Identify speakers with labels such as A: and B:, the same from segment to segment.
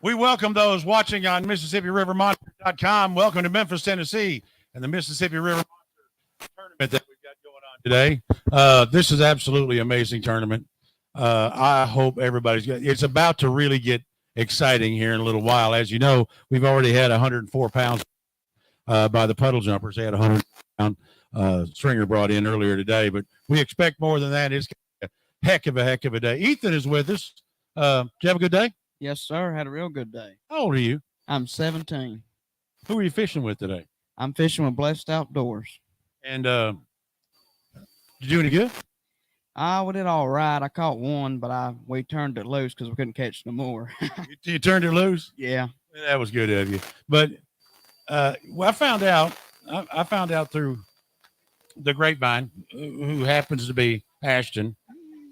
A: We welcome those watching on MississippiRiverMonster.com. Welcome to Memphis, Tennessee, and the Mississippi River Monster tournament that we've got going on today. This is absolutely amazing tournament. I hope everybody's good. It's about to really get exciting here in a little while. As you know, we've already had 104 pounds by the puddle jumpers. They had a 100-pound stringer brought in earlier today, but we expect more than that. It's a heck of a day. Ethan is with us. Did you have a good day?
B: Yes, sir. Had a real good day.
A: How old are you?
B: I'm 17.
A: Who are you fishing with today?
B: I'm fishing with Blessed Outdoors.
A: And did you do any good?
B: We did all right. I caught one, but we turned it loose because we couldn't catch no more.
A: You turned it loose?
B: Yeah.
A: That was good of you. But well, I found out through the grapevine, who happens to be Ashton.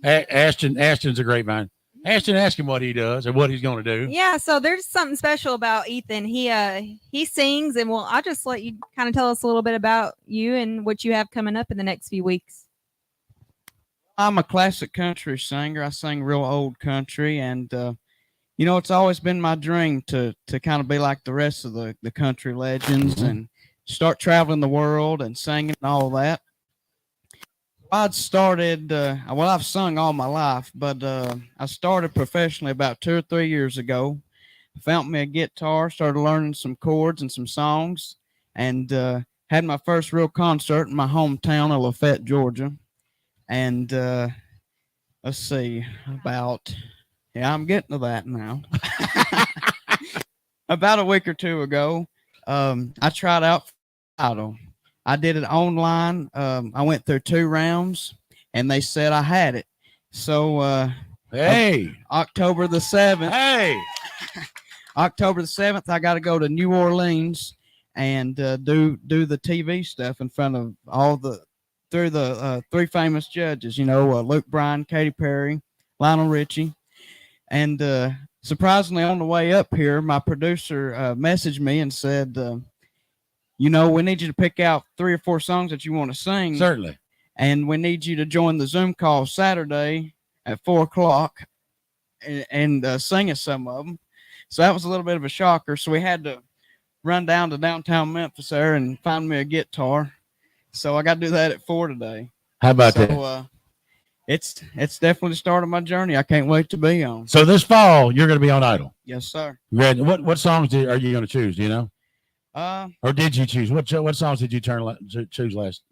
A: Ashton's a grapevine. Ashton, ask him what he does and what he's going to do.
C: Yeah, so there's something special about Ethan. He sings, and I'll just let you kind of tell us a little bit about you and what you have coming up in the next few weeks.
B: I'm a classic country singer. I sing real old country, and it's always been my dream to kind of be like the rest of the country legends and start traveling the world and singing and all that. I'd started, I've sung all my life, but I started professionally about 2 or 3 years ago. Found me a guitar, started learning some chords and some songs, and had my first real concert in my hometown of Lafayette, Georgia. And let's see, I'm getting to that now. About a week or two ago, I tried out for Idol. I did it online. I went through 2 rounds, and they said I had it. So, October the 7th. October the 7th, I got to go to New Orleans and do the TV stuff in front of through the 3 famous judges. Luke Bryan, Katy Perry, Lionel Richie, and surprisingly, on the way up here, my producer messaged me and said, we need you to pick out 3 or 4 songs that you want to sing.
A: Certainly.
B: And we need you to join the Zoom call Saturday at 4:00 and sing us some of them. So that was a little bit of a shocker. So we had to run down to downtown Memphis there and find me a guitar. So I got to do that at 4 today.
A: How about that?
B: It's definitely the start of my journey. I can't wait to be on.
A: So this fall, you're going to be on Idol.
B: Yes, sir.
A: What songs are you going to choose? Do you know? Or did you choose? What songs did you choose last?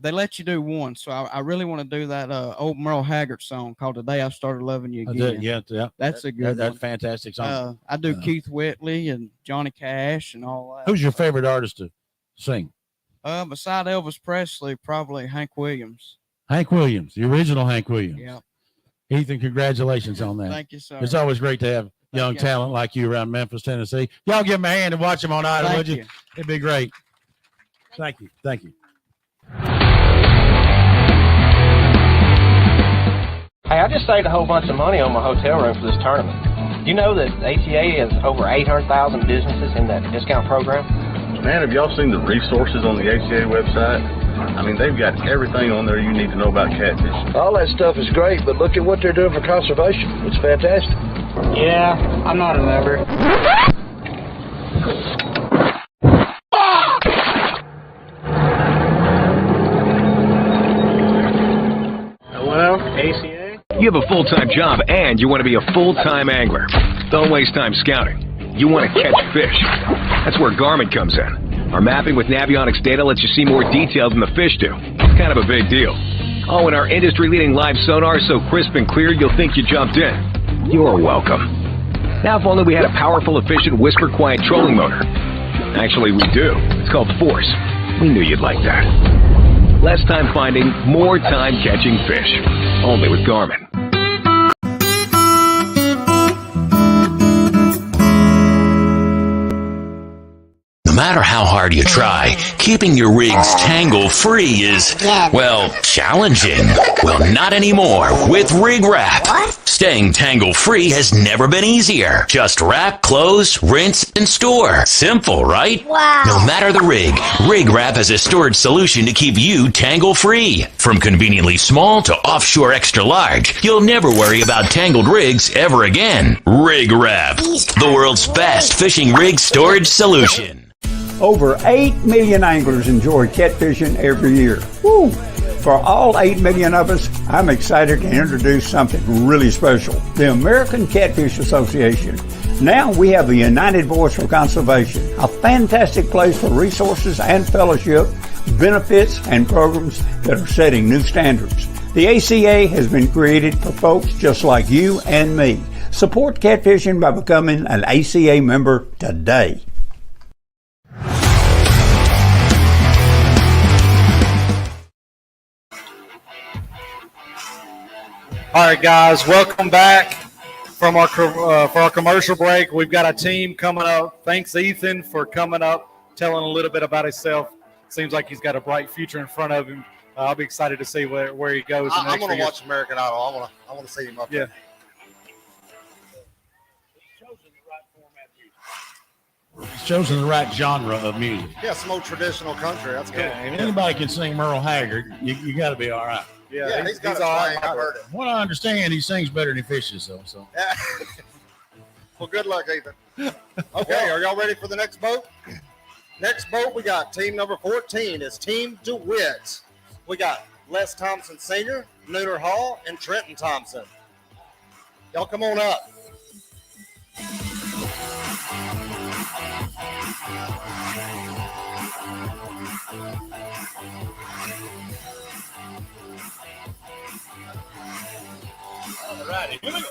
B: They let you do one, so I really want to do that old Merle Haggard song called "The Day I Started Loving You Again."
A: Yeah.
B: That's a good.
A: That's fantastic song.
B: I do Keith Whitley and Johnny Cash and all that.
A: Who's your favorite artist to sing?
B: Beside Elvis Presley, probably Hank Williams.
A: Hank Williams, the original Hank Williams.
B: Yeah.
A: Ethan, congratulations on that.
B: Thank you, sir.
A: It's always great to have young talent like you around Memphis, Tennessee. Y'all give him a hand and watch him on Idol, would you? It'd be great. Thank you.
D: Hey, I just saved a whole bunch of money on my hotel room for this tournament. Do you know that ATA has over 800,000 businesses in that discount program?
E: Man, have y'all seen the resources on the ATA website? I mean, they've got everything on there you need to know about catfish.
F: All that stuff is great, but look at what they're doing for conservation. It's fantastic.
D: Yeah, I'm not a member. Hello, ACA?
G: You have a full-time job and you want to be a full-time angler. Don't waste time scouting. You want to catch fish. That's where Garmin comes in. Our mapping with Navionics data lets you see more detail than the fish do. It's kind of a big deal. Oh, and our industry-leading live sonar is so crisp and clear you'll think you jumped in. You're welcome. Now, if only we had a powerful, efficient, whisper-quiet trolling motor. Actually, we do. It's called Force. We knew you'd like that. Less time finding, more time catching fish. Only with Garmin.
H: No matter how hard you try, keeping your rigs tangle-free is, well, challenging. Well, not anymore with Rig Wrap. Staying tangle-free has never been easier. Just wrap, close, rinse, and store. Simple, right?
I: Wow.
H: No matter the rig, Rig Wrap has a storage solution to keep you tangle-free. From conveniently small to offshore extra large, you'll never worry about tangled rigs ever again. Rig Wrap, the world's best fishing rig storage solution.
J: Over 8 million anglers enjoy catfishing every year. Woo! For all 8 million of us, I'm excited to introduce something really special. The American Catfish Association. Now we have a united voice for conservation, a fantastic place for resources and fellowship, benefits, and programs that are setting new standards. The ACA has been created for folks just like you and me. Support catfishing by becoming an ACA member today.
K: All right, guys, welcome back from our for our commercial break. We've got a team coming up. Thanks, Ethan, for coming up, telling a little bit about himself. Seems like he's got a bright future in front of him. I'll be excited to see where he goes.
L: I'm going to watch American Idol. I want to see him up there.
A: He's chosen the right genre of music.
L: Yeah, some old traditional country. That's good.
A: Yeah, if anybody can sing Merle Haggard, you got to be all right.
L: Yeah, he's got all right. I've heard it.
A: What I understand, he sings better than he fishes, though. So.
L: Yeah. Well, good luck, Ethan. Okay, are y'all ready for the next boat? Next boat, we got team number 14. It's Team DeWitt. We got Les Thompson Sr., Nooner Hall, and Trenton Thompson. Y'all come on up.
A: All righty, here we go.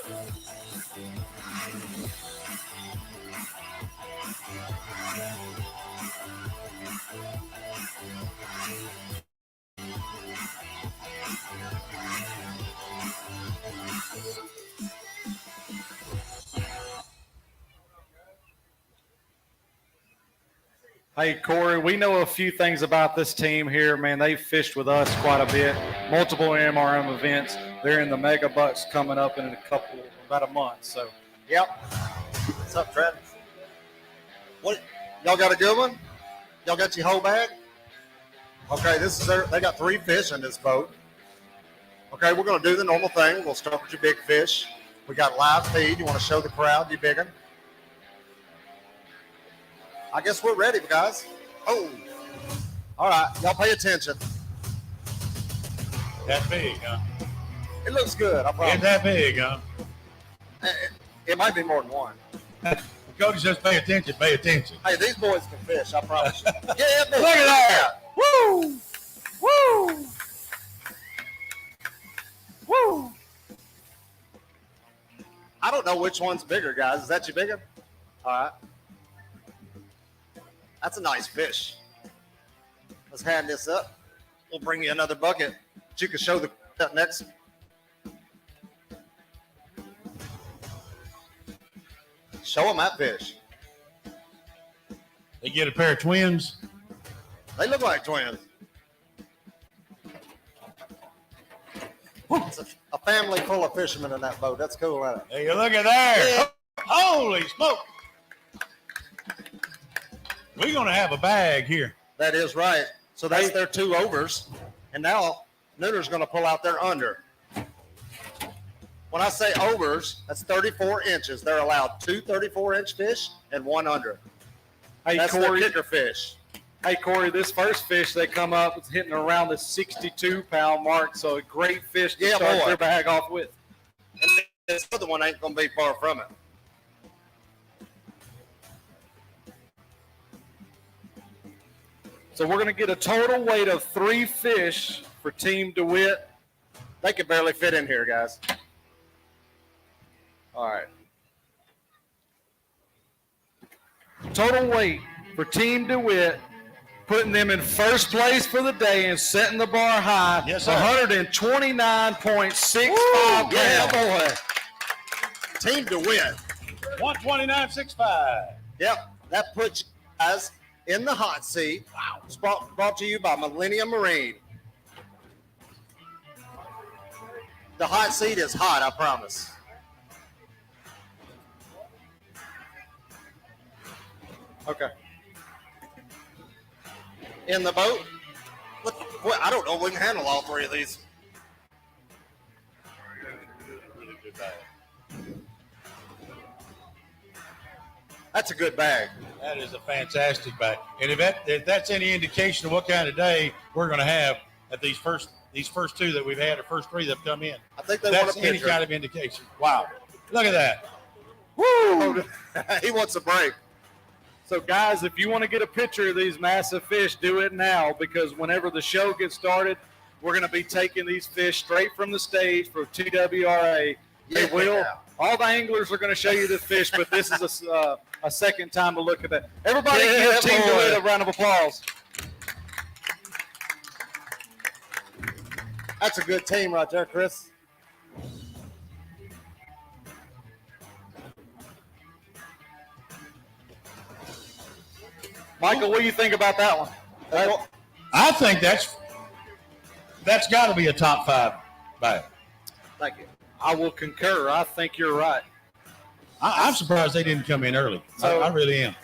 K: Hey, Corey, we know a few things about this team here. Man, they've fished with us quite a bit, multiple MRM events. They're in the Mega Bucks coming up in about a month. So,
L: yep. What's up, Trent? What? Y'all got a good one? Y'all got your whole bag? Okay, this is they got 3 fish in this boat. Okay, we're going to do the normal thing. We'll start with your big fish. We got live feed. You want to show the crowd your big one? I guess we're ready, guys. Oh, all right. Y'all pay attention.
A: That big, huh?
L: It looks good. I promise.
A: It's that big, huh?
L: It might be more than one.
A: Cody says pay attention, pay attention.
L: Hey, these boys can fish, I promise you. Yeah,
A: look at that.
L: Woo! Woo! Woo! I don't know which one's bigger, guys. Is that your bigger? All right. That's a nice fish. Let's hand this up. We'll bring you another bucket. You can show that next. Show them that fish.
A: They get a pair of twins.
L: They look like twins. It's a family full of fishermen in that boat. That's cool, isn't it?
A: Hey, you look at there. Yeah. Holy smoke. We're going to have a bag here.
L: That is right. So that's their 2 overs. And now Nooner's going to pull out their under. When I say overs, that's 34 inches. They're allowed 2 34-inch fish and 1 under.
K: Hey,
L: that's
K: Corey,
L: their kicker fish.
K: Hey, Corey, this first fish they come up, it's hitting around the 62-pound mark, so a great fish to start their bag off with.
L: And this other one ain't going to be far from it.
K: So we're going to get a total weight of 3 fish for Team DeWitt.
L: They could barely fit in here, guys.
K: All right. Total weight for Team DeWitt, putting them in first place for the day and setting the bar high.
A: Yes, sir.
K: 129.65
L: Yeah, boy. Team DeWitt.
A: 129.65.
L: Yep, that puts you guys in the hot seat. Wow. It's brought to you by Millennium Marine. The hot seat is hot, I promise. Okay. In the boat? Boy, I don't know if we can handle all three of these. That's a good bag.
A: That is a fantastic bag. And if that's any indication of what kind of day we're going to have at these first two that we've had, or first three that have come in,
L: I think they want
A: that's
L: a
A: any
L: picture.
A: kind of indication. Wow. Look at that.
L: Woo! He wants a break.
K: So, guys, if you want to get a picture of these massive fish, do it now, because whenever the show gets started, we're going to be taking these fish straight from the stage for TWRA. They will. All the anglers are going to show you the fish, but this is a second time to look at that. Everybody give Team DeWitt a round of applause.
L: That's a good team right there, Chris.
K: Michael, what do you think about that one?
A: I think that's got to be a top 5 bag.
L: Thank you.
K: I will concur. I think you're right.
A: I'm surprised they didn't come in early. I really am.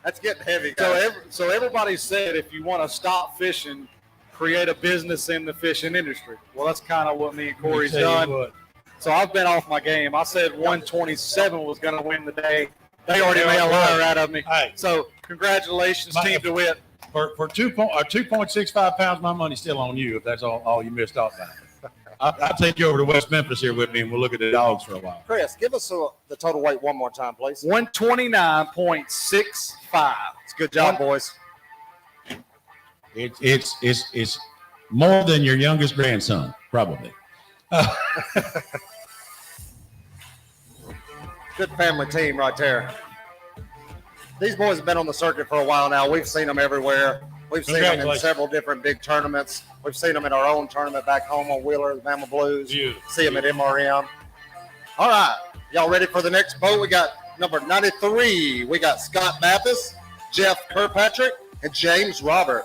L: That's getting heavy, guys.
K: So everybody said if you want to stop fishing, create a business in the fishing industry. Well, that's kind of what me and Corey's done. So I've been off my game. I said 127 was going to win the day. They already made a liar out of me.
A: Hey.
K: So congratulations, Team DeWitt.
A: For 2.65 pounds, my money's still on you if that's all you missed off on. I'll take you over to West Memphis here with me, and we'll look at the dogs for a while.
L: Chris, give us the total weight one more time, please.
K: 129.65.
L: It's a good job, boys.
A: It's more than your youngest grandson, probably.
L: Good family team right there. These boys have been on the circuit for a while now. We've seen them everywhere. We've seen them in several different big tournaments. We've seen them in our own tournament back home on Wheeler, the Bama Blues. See them at MRM. All right. Y'all ready for the next boat? We got number 93. We got Scott Mathis, Jeff Kirkpatrick, and James Robert.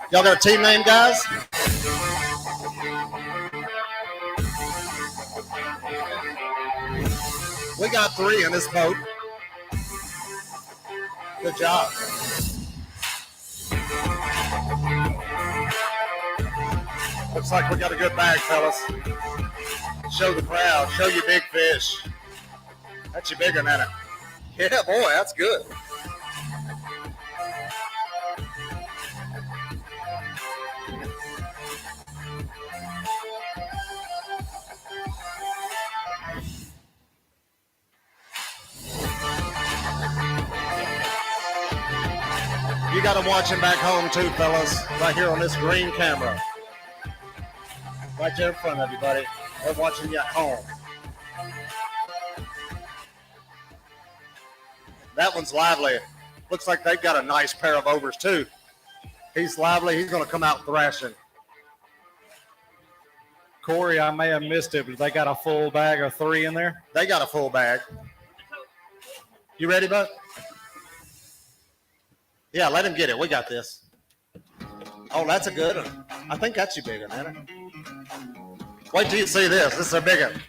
L: Y'all got a team name, guys? We got 3 in this boat. Good job. Looks like we got a good bag, fellas. Show the crowd. Show your big fish. That's your bigger than it. Yeah, boy, that's good. You got them watching back home too, fellas, right here on this green camera. Right there in front of you, buddy. They're watching you at home. That one's lively. Looks like they've got a nice pair of overs too. He's lively. He's going to come out thrashing.
K: Corey, I may have missed it, but they got a full bag of 3 in there?
L: They got a full bag. You ready, bud? Yeah, let him get it. We got this. Oh, that's a good one. I think that's your big one, isn't it? Wait till you see this. This is a big one.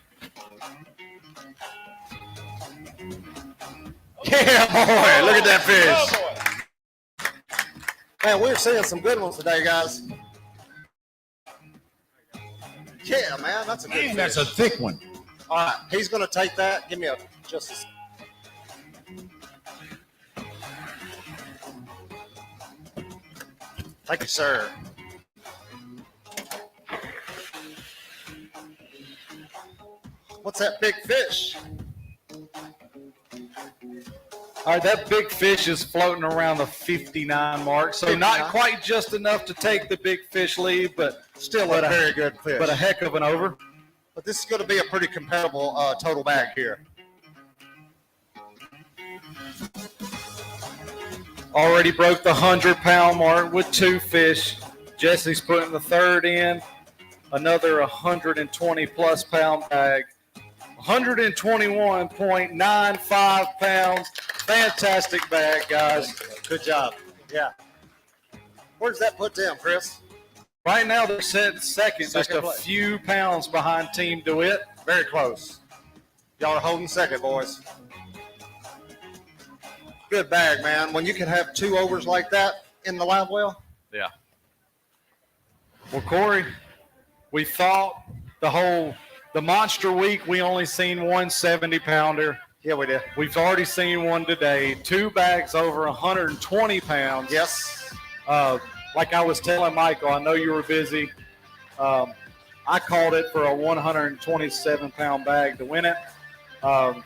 L: Yeah, boy. Look at that fish. Man, we're seeing some good ones today, guys. Yeah, man. That's a good fish.
A: That's a thick one.
L: All right. He's going to take that. Give me just a Thank you, sir. What's that big fish?
K: All right, that big fish is floating around the 59 mark, so
L: 59.
K: not quite just enough to take the big fish lead, but
L: Still a very good fish.
K: But a heck of an over.
L: but this is going to be a pretty comparable total bag here.
K: Already broke the 100-pound mark with 2 fish. Jesse's putting the third in. Another 120-plus pound bag. 121.95 pounds. Fantastic bag, guys.
L: Good job. Yeah. Where's that put them, Chris?
K: Right now they're set second, just a
L: place.
K: few pounds behind Team DeWitt.
L: Very close. Y'all are holding second, boys. Good bag, man. When you can have 2 overs like that in the live well.
K: Yeah. Well, Corey, we thought the Monster Week, we only seen one 70-pounder.
L: Yeah, we did.
K: We've already seen one today. 2 bags over 120 pounds.
L: Yes.
K: Like I was telling Michael, I know you were busy. I called it for a 127-pound bag to win it.
A: Couple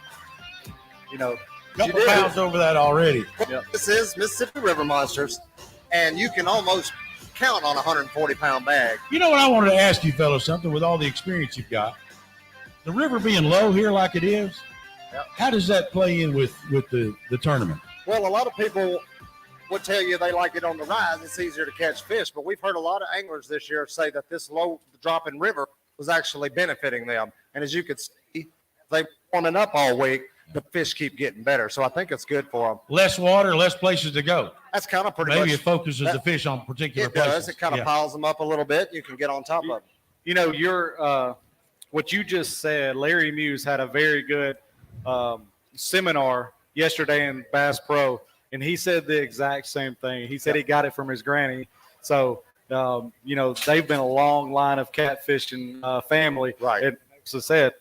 A: pounds over that already.
K: Yep.
L: This is Mississippi River Monsters, and you can almost count on a 140-pound bag.
A: You know what I wanted to ask you fellas something with all the experience you've got. The river being low here like it is,
L: Yep.
A: how does that play in with the tournament?
L: Well, a lot of people would tell you they like it on the rise. It's easier to catch fish, but we've heard a lot of anglers this year say that this low dropping river was actually benefiting them. And as you could see, they've warming up all week. The fish keep getting better, so I think it's good for them.
A: Less water, less places to go.
L: That's kind of pretty
A: Maybe
L: much.
A: it focuses
L: that-
A: the fish on particular
L: It
A: places.
L: does. It kind of piles them up a little bit. You can get on top of them.
K: You know, what you just said, Larry Muse had a very good seminar yesterday in Bass Pro, and he said the exact same thing. He said he got it from his granny. So, they've been a long line of catfishing family.
L: Right.
K: And as I said,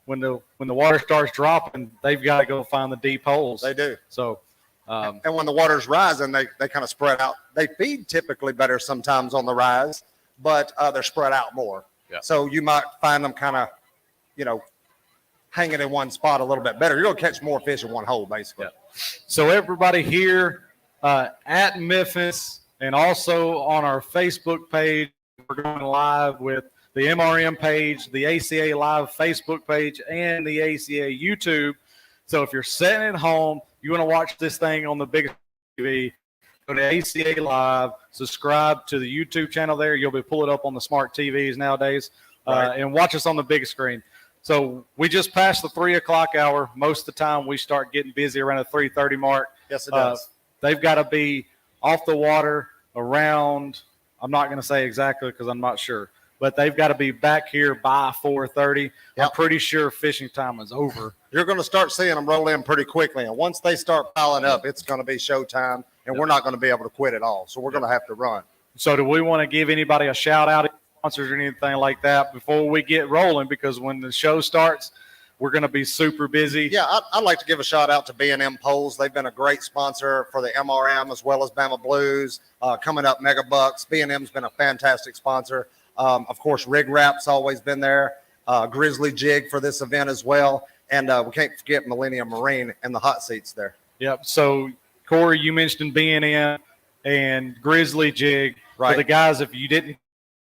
K: when the water starts dropping, they've got to go find the deep holes.
L: They do.
K: So,
L: And when the water's rising, they kind of spread out. They feed typically better sometimes on the rise, but they're spread out more.
K: Yeah.
L: So you might find them kind of, hanging in one spot a little bit better. You're going to catch more fish in one hole, basically.
K: Yeah. So everybody here at Memphis and also on our Facebook page, we're going live with the MRM page, the ACA Live Facebook page, and the ACA YouTube. So if you're sitting at home, you want to watch this thing on the biggest TV, go to ACA Live, subscribe to the YouTube channel there. You'll be pulling up on the smart TVs nowadays, and watch us on the big screen. So we just passed the 3 o'clock hour. Most of the time we start getting busy around the 3:30 mark.
L: Yes, it does.
K: They've got to be off the water around, I'm not going to say exactly because I'm not sure, but they've got to be back here by 4:30. I'm pretty sure fishing time is over.
L: You're going to start seeing them roll in pretty quickly. And once they start piling up, it's going to be showtime, and we're not going to be able to quit at all. So we're going to have to run.
K: So do we want to give anybody a shout out, sponsors or anything like that before we get rolling? Because when the show starts, we're going to be super busy.
L: Yeah, I'd like to give a shout out to B&M Poles. They've been a great sponsor for the MRM as well as Bama Blues. Coming up, Mega Bucks. B&M's been a fantastic sponsor. Of course, Rig Wrap's always been there. Grizzly Jig for this event as well. And we can't forget Millennium Marine and the hot seats there.
K: Yep. So, Corey, you mentioned B&M and Grizzly Jig.
L: Right.
K: For the guys, if you didn't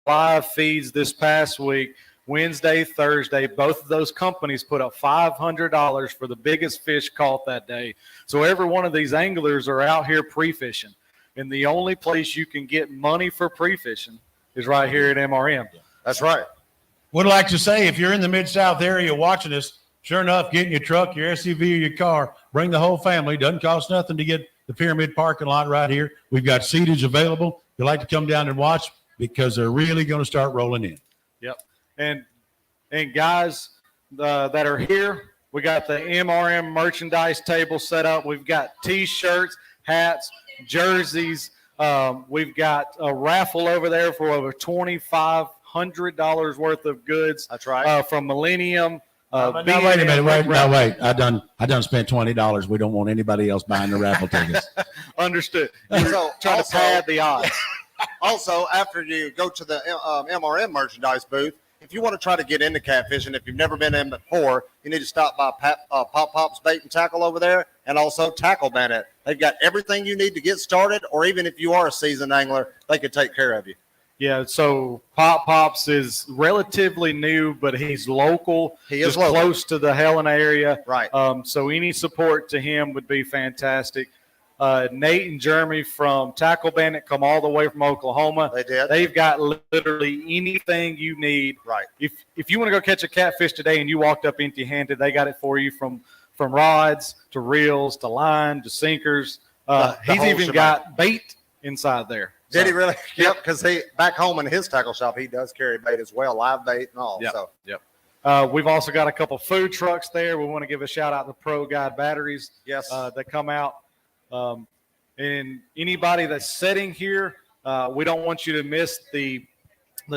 K: live feeds this past week, Wednesday, Thursday, both of those companies put up $500 for the biggest fish caught that day. So every one of these anglers are out here pre-fishing. And the only place you can get money for pre-fishing is right here at MRM.
L: That's right.
A: Would like to say, if you're in the Mid-South area watching us, sure enough, get in your truck, your SUV, or your car, bring the whole family. Doesn't cost nothing to get the Pyramid parking lot right here. We've got seatage available. If you'd like to come down and watch, because they're really going to start rolling in.
K: Yep. And guys that are here, we got the MRM merchandise table set up. We've got T-shirts, hats, jerseys. We've got a raffle over there for over $2,500 worth of goods.
L: That's right.
K: From Millennium.
A: Now, wait a minute. Wait. I done spent $20. We don't want anybody else buying the raffle tickets.
K: Understood.
L: So
K: Trying to pad the odds.
L: Also, after you go to the MRM merchandise booth, if you want to try to get into catfishing, if you've never been in before, you need to stop by Pop Pop's Bait and Tackle over there, and also Tackle Bandit. They've got everything you need to get started, or even if you are a seasoned angler, they could take care of you.
K: Yeah, so Pop Pops is relatively new, but he's local.
L: He is
K: just
L: local.
K: Close to the Helena area.
L: Right.
K: So any support to him would be fantastic. Nate and Jeremy from Tackle Bandit come all the way from Oklahoma.
L: They did.
K: They've got literally anything you need.
L: Right.
K: If you want to go catch a catfish today and you walked up empty-handed, they got it for you from rods to reels to line to sinkers.
L: The
K: He's
L: whole
K: even
L: shebang.
K: got bait inside there.
L: Did he really? Yep, because he back home in his tackle shop, he does carry bait as well, live bait and all.
K: Yep.
L: So
K: Yep. We've also got a couple food trucks there. We want to give a shout out to Pro Guide Batteries.
L: yes,
K: That come out. And anybody that's sitting here, we don't want you to miss the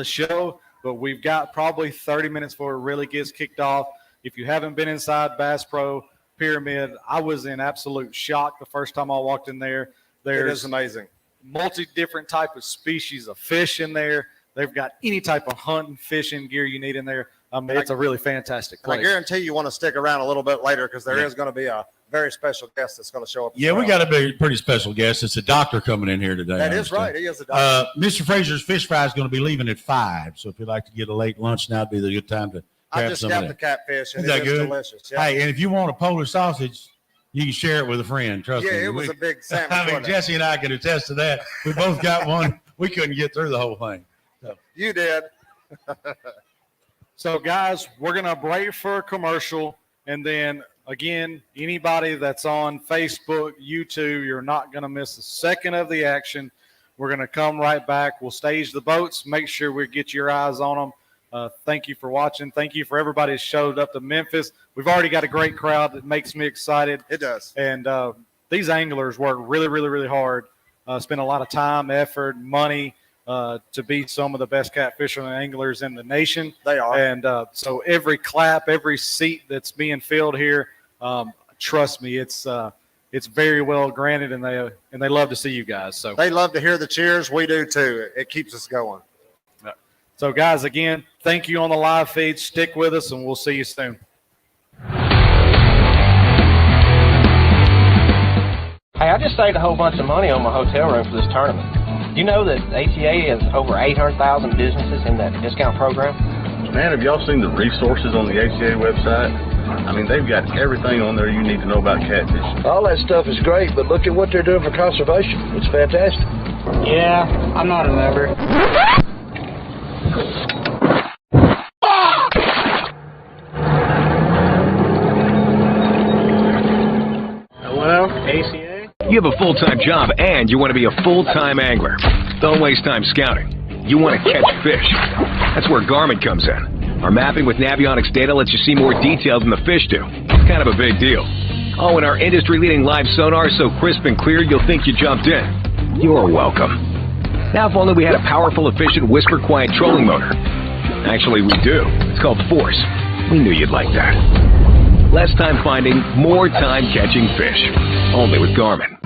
K: show, but we've got probably 30 minutes before it really gets kicked off. If you haven't been inside Bass Pro Pyramid, I was in absolute shock the first time I walked in there.
L: it
K: There's
L: is amazing.
K: multi-different type of species of fish in there. They've got any type of hunting, fishing gear you need in there. I mean, it's a really fantastic
L: And I
K: place.
L: guarantee you want to stick around a little bit later because there
A: Yeah.
L: is going to be a very special guest that's going to show up. as
A: Yeah, we
L: well.
A: got a pretty special guest. It's a doctor coming in here today.
L: That
A: I
L: is
A: understand.
L: right. He is a doctor.
A: Mr. Fraser's Fish Fry is going to be leaving at 5. So if you'd like to get a late lunch now, it'd be the good time to
L: I
A: grab
L: just
A: some
L: got
A: of
L: the
A: that.
L: catfish, and
A: Is that
L: it is
A: good?
L: delicious. Yeah,
A: Hey, and if you want a Polish sausage, you can share it with a friend. Trust
L: yeah
A: me.
L: it was a big sandwich.
A: I mean,
L: wasn't it?
A: Jesse and I can attest to that. We both got one. We couldn't get through the whole thing.
L: You did.
K: So, guys, we're going to break for a commercial. And then, again, anybody that's on Facebook, YouTube, you're not going to miss a second of the action. We're going to come right back. We'll stage the boats, make sure we get your eyes on them. Thank you for watching. Thank you for everybody that showed up to Memphis. We've already got a great crowd that makes me excited.
L: It does.
K: And these anglers work really, really, really hard. Spend a lot of time, effort, money to be some of the best catfishing anglers in the nation.
L: They are.
K: And so every clap, every seat that's being filled here, trust me, it's very well granted, and they love to see you guys. So
L: They love to hear the cheers. We do too. It keeps us going.
K: So guys, again, thank you on the live feed. Stick with us, and we'll see you soon.
D: Hey, I just saved a whole bunch of money on my hotel room for this tournament. You know that ATA has over 800,000 businesses in that discount program?
E: Man, have y'all seen the resources on the ATA website? I mean, they've got everything on there you need to know about catfish.
F: All that stuff is great, but look at what they're doing for conservation. It's fantastic.
I: Yeah, I'm not a member.
M: Hello, ACA?
G: You have a full-time job and you want to be a full-time angler. Don't waste time scouting. You want to catch fish. That's where Garmin comes in. Our mapping with Navionics data lets you see more detail than the fish do. It's kind of a big deal. Oh, and our industry-leading live sonar is so crisp and clear you'll think you jumped in. You're welcome. Now, if only we had a powerful, efficient, whisper-quiet trolling motor. Actually, we do. It's called Force. We knew you'd like that. Less time finding, more time catching fish. Only with Garmin.